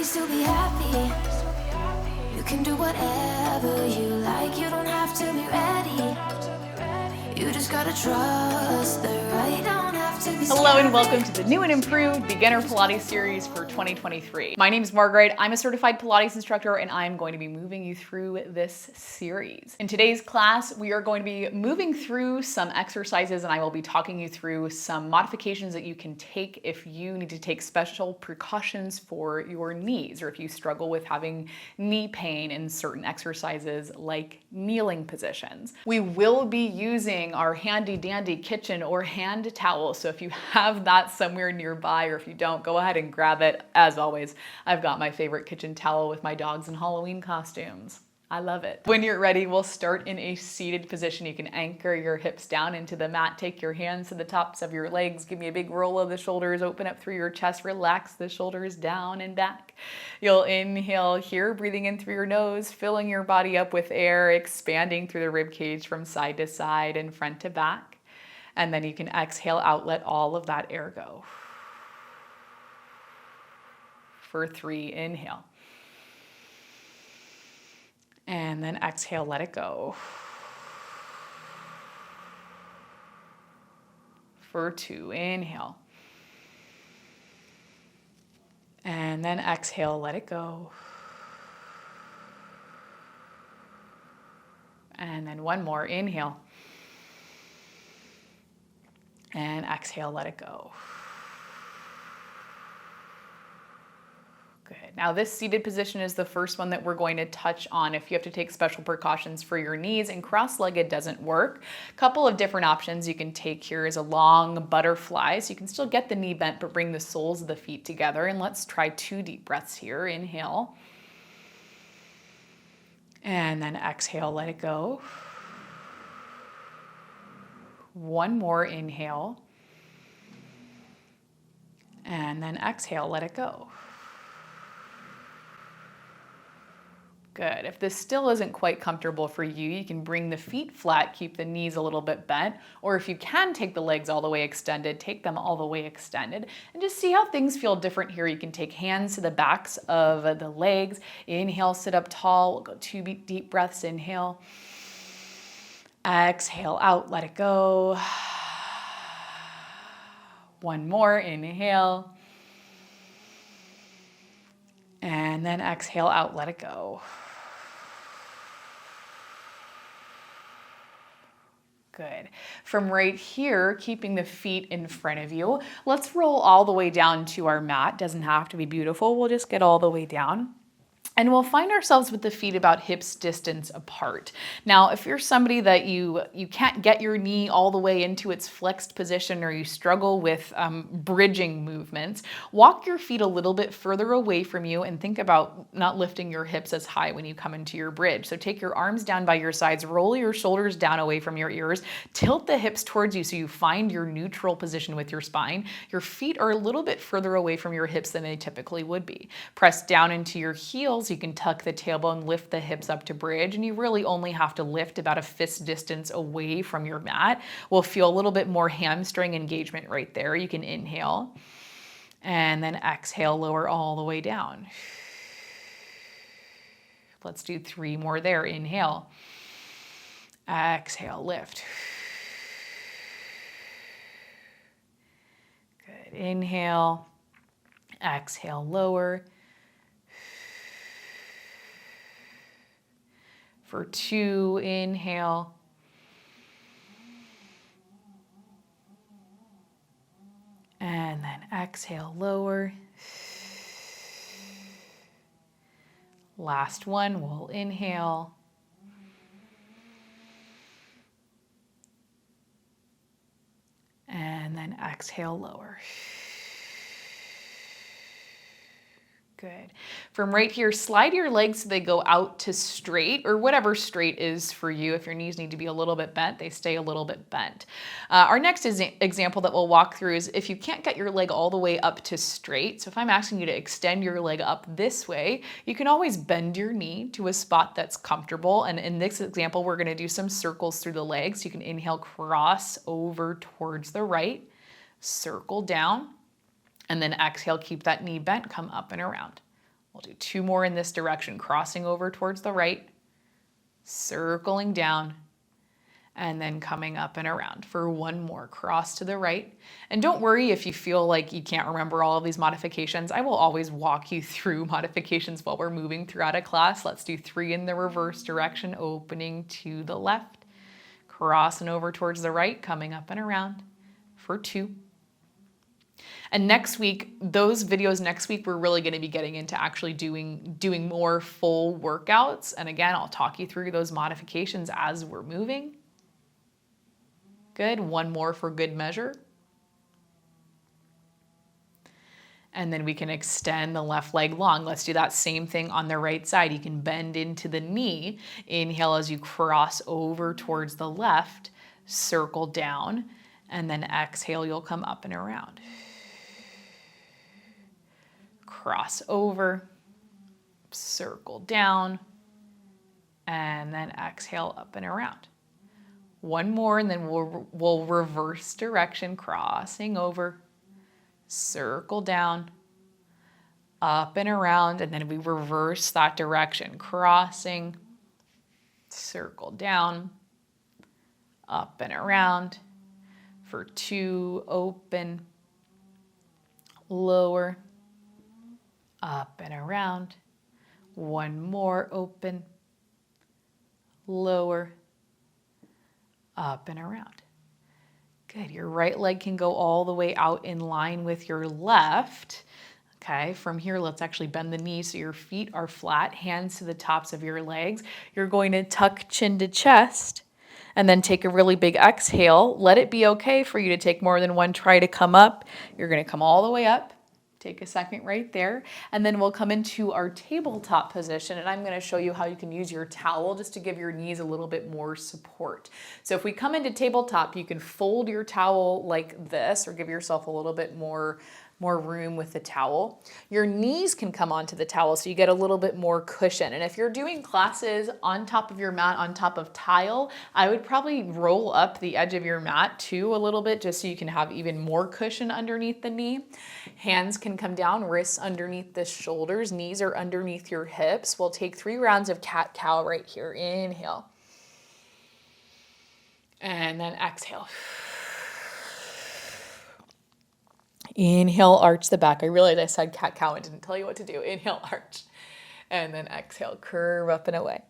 you still be happy. You can do whatever you like. You don't have to be ready. You just gotta trust that right don't have to be. Hello and welcome to the new and improved Beginner Pilates series for 2023. My name is Margaret. I'm a certified Pilates instructor and I'm going to be moving you through this series. In today's class, we are going to be moving through some exercises and I will be talking you through some modifications that you can take if you need to take special precautions for your knees or if you struggle with having knee pain in certain exercises like kneeling positions. We will be using our handy dandy kitchen or hand towel. So if you have that somewhere nearby, or if you don't, go ahead and grab it. As always, I've got my favorite kitchen towel with my dogs in Halloween costumes. I love it. When you're ready, we'll start in a seated position. You can anchor your hips down into the mat, take your hands to the tops of your legs, give me a big roll of the shoulders, open up through your chest, relax the shoulders down and back. You'll inhale here, breathing in through your nose, filling your body up with air, expanding through the rib cage from side to side and front to back. And then you can exhale out, let all of that air go. For 3, inhale. And then exhale, let it go. For 2, inhale. And then exhale, let it go. And then one more, inhale. And exhale, let it go. Good. Now this seated position is the first one that we're going to touch on if you have to take special precautions for your knees and cross-legged doesn't work. A couple of different options you can take here is a long butterfly. So you can still get the knee bent but bring the soles of the feet together. And let's try 2 deep breaths here. Inhale. And then exhale, let it go. One more, inhale. And then exhale, let it go. Good. If this still isn't quite comfortable for you, you can bring the feet flat, keep the knees a little bit bent, or if you can take the legs all the way extended, take them all the way extended, and just see how things feel different here. You can take hands to the backs of the legs. Inhale, sit up tall. We'll go 2 deep breaths. Inhale. Exhale out, let it go. One more, inhale. And then exhale out, let it go. Good. From right here, keeping the feet in front of you, let's roll all the way down to our mat. Doesn't have to be beautiful. We'll just get all the way down. And we'll find ourselves with the feet about hips distance apart. Now, if you're somebody that you can't get your knee all the way into its flexed position or you struggle with bridging movements, walk your feet a little bit further away from you and think about not lifting your hips as high when you come into your bridge. So take your arms down by your sides, roll your shoulders down away from your ears, tilt the hips towards you so you find your neutral position with your spine. Your feet are a little bit further away from your hips than they typically would be. Press down into your heels. You can tuck the tailbone, lift the hips up to bridge, and you really only have to lift about a fist distance away from your mat. We'll feel a little bit more hamstring engagement right there. You can inhale and then exhale, lower all the way down. Let's do 3 more there. Inhale, exhale, lift. Good. Inhale, exhale, lower. For 2, inhale. And then exhale, lower. Last one, we'll inhale. And then exhale, lower. Good. From right here, slide your legs so they go out to straight, or whatever straight is for you. If your knees need to be a little bit bent, they stay a little bit bent. Our next example that we'll walk through is if you can't get your leg all the way up to straight. So if I'm asking you to extend your leg up this way, you can always bend your knee to a spot that's comfortable. And in this example, we're going to do some circles through the legs. You can inhale, cross over towards the right, circle down, and then exhale, keep that knee bent, come up and around. We'll do 2 more in this direction, crossing over towards the right, circling down, and then coming up and around for 1 more. Cross to the right. And don't worry if you feel like you can't remember all of these modifications. I will always walk you through modifications while we're moving throughout a class. Let's do 3 in the reverse direction, opening to the left, crossing over towards the right, coming up and around for 2. And next week, those videos next week, we're really going to be getting into actually doing more full workouts. And again, I'll talk you through those modifications as we're moving. Good. 1 more for good measure. And then we can extend the left leg long. Let's do that same thing on the right side. You can bend into the knee. Inhale as you cross over towards the left, circle down, and then exhale, you'll come up and around. Cross over, circle down, and then exhale up and around. 1 more, and then we'll reverse direction, crossing over, circle down, up and around, and then we reverse that direction, crossing, circle down, up and around for 2, open, lower, up and around. 1 more, open, lower, up and around. Good. Your right leg can go all the way out in line with your left. Okay, from here, let's actually bend the knees so your feet are flat, hands to the tops of your legs. You're going to tuck chin to chest and then take a really big exhale. Let it be okay for you to take more than 1 try to come up. You're going to come all the way up. Take a second right there, and then we'll come into our tabletop position, and I'm going to show you how you can use your towel just to give your knees a little bit more support. So if we come into tabletop, you can fold your towel like this or give yourself a little bit more room with the towel. Your knees can come onto the towel so you get a little bit more cushion. And if you're doing classes on top of your mat, on top of tile, I would probably roll up the edge of your mat too a little bit just so you can have even more cushion underneath the knee. Hands can come down, wrists underneath the shoulders, knees are underneath your hips. We'll take 3 rounds of cat-cow right here. Inhale. And then exhale. Inhale, arch the back. I realized I said cat-cow and didn't tell you what to do. Inhale, arch. And then exhale, curve up and away.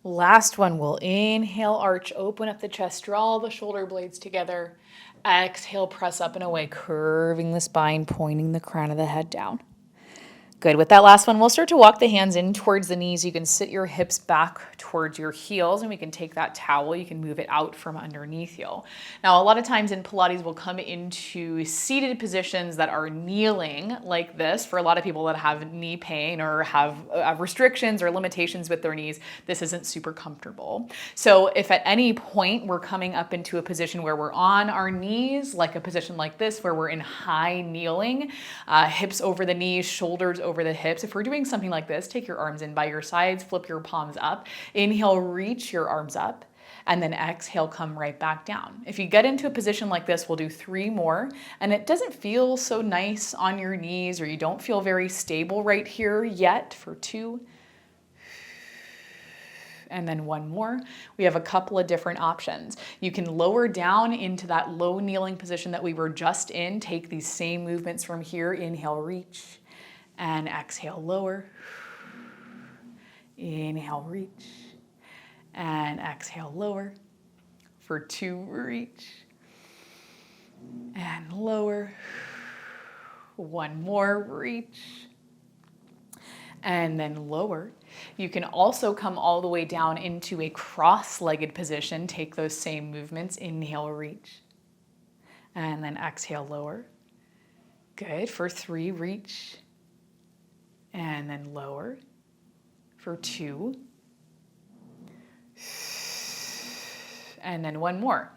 Last one, we'll inhale, arch, open up the chest, draw the shoulder blades together. Exhale, press up and away, curving the spine, pointing the crown of the head down. Good. With that last one, we'll start to walk the hands in towards the knees. You can sit your hips back towards your heels, and we can take that towel. You can move it out from underneath you. Now, a lot of times in Pilates, we'll come into seated positions that are kneeling like this. For a lot of people that have knee pain or have restrictions or limitations with their knees, this isn't super comfortable. So if at any point we're coming up into a position where we're on our knees, like a position like this, where we're in high kneeling, hips over the knees, shoulders over the hips. If we're doing something like this, take your arms in by your sides, flip your palms up. Inhale, reach your arms up, and then exhale, come right back down. If you get into a position like this, we'll do 3 more, and it doesn't feel so nice on your knees, or you don't feel very stable right here yet, for 2, and then 1 more. We have a couple of different options. You can lower down into that low kneeling position that we were just in. Take these same movements from here. Inhale, reach. And exhale, lower. Inhale, reach. And exhale, lower. For 2, reach. And lower. 1 more, reach. And then lower. You can also come all the way down into a cross-legged position. Take those same movements. Inhale, reach. And then exhale, lower. Good. For 3, reach. And then lower for 2. And then 1 more.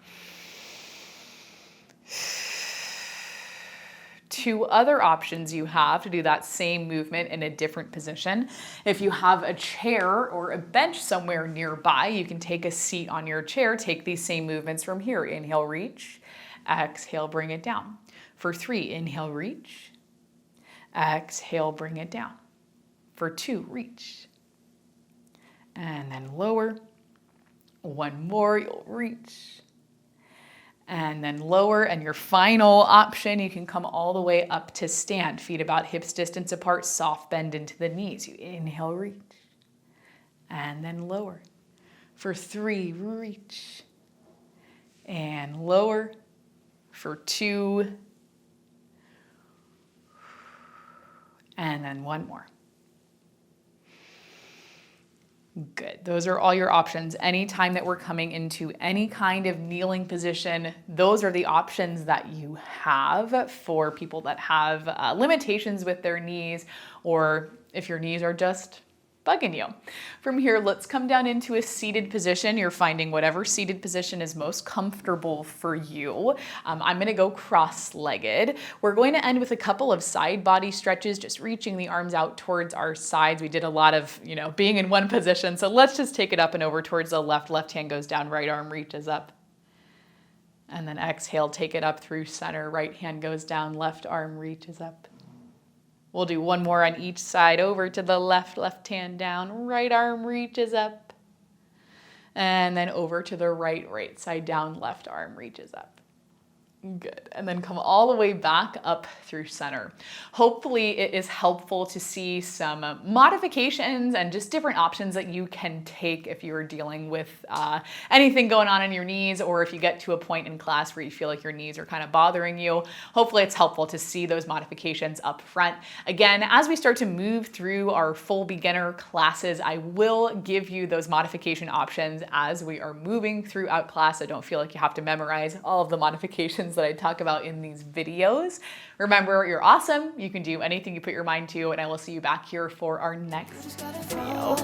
2 other options you have to do that same movement in a different position. If you have a chair or a bench somewhere nearby, you can take a seat on your chair, take these same movements from here. Inhale, reach. Exhale, bring it down. For 3, inhale, reach. Exhale, bring it down. For 2, reach. And then lower. 1 more, you'll reach. And then lower, and your final option, you can come all the way up to stand. Feet about hips distance apart, soft bend into the knees. You inhale, reach. And then lower. For 3, reach. And lower. For 2. And then 1 more. Good. Those are all your options. Anytime that we're coming into any kind of kneeling position, those are the options that you have for people that have limitations with their knees, or if your knees are just bugging you. From here, let's come down into a seated position. You're finding whatever seated position is most comfortable for you. I'm going to go cross-legged. We're going to end with a couple of side body stretches, just reaching the arms out towards our sides. We did a lot of, being in one position. So let's just take it up and over towards the left. Left hand goes down, right arm reaches up. And then exhale, take it up through center. Right hand goes down, left arm reaches up. We'll do 1 more on each side. Over to the left hand down, right arm reaches up. And then over to the right side down, left arm reaches up. Good. And then come all the way back up through center. Hopefully it is helpful to see some modifications and just different options that you can take if you're dealing with anything going on in your knees, or if you get to a point in class where you feel like your knees are kind of bothering you. Hopefully it's helpful to see those modifications up front. Again, as we start to move through our full beginner classes, I will give you those modification options as we are moving throughout class. So don't feel like you have to memorize all of the modifications that I talk about in these videos. Remember, you're awesome. You can do anything you put your mind to, and I will see you back here for our next video.